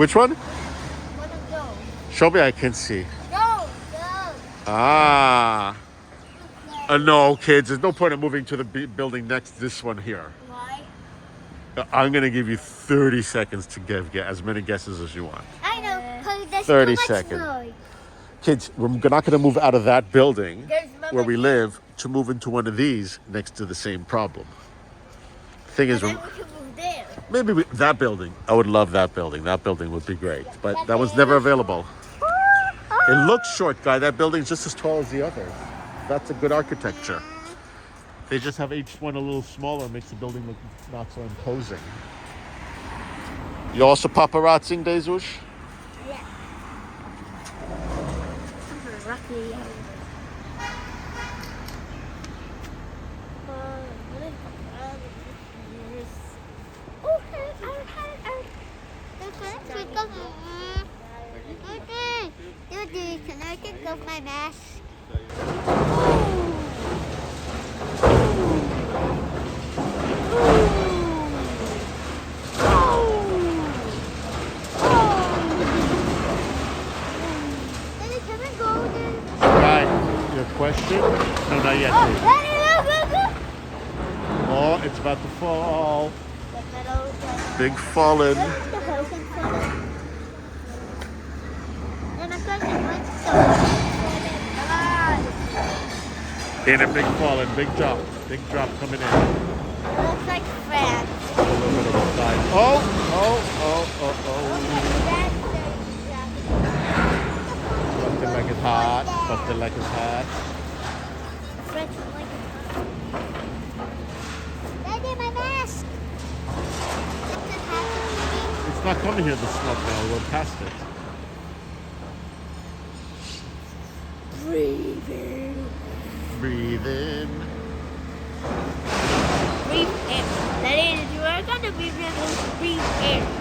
Which one? One of those. Show me, I can see. No. Ah. No, kids, there's no point in moving to the building next to this one here. Why? I'm going to give you 30 seconds to get as many guesses as you want. I know, because there's 30 too much seconds. noise. Kids, we're not going to move out of that building There's where we mama- live to move into one of these next to the same problem. Thing is, And then we can move there. maybe that building. I would love that building. That building would be great. But that was never available. It looks short, guy. That building's just as tall as the others. That's a good architecture. They just have each one a little smaller, makes the building look not so imposing. You also paparazzing, Jesus? Yeah. Rocky. Can I take off my mask? Daddy, can I go there? Guy, your question? No, not yet. Oh, Please. Daddy, look. Oh, it's about to fall. The metal. Big fallen. And my cousin went to In a big fallen, big drop coming in. It looks like France. A little bit of a slide. Oh. Busted like it's hot. Busted like it's hot. French would like it. Daddy, my mask. It's not coming here, the smoke now. We're past it. Breathe in. Breathe in. Breathe in. That is, you are gonna be able to breathe in.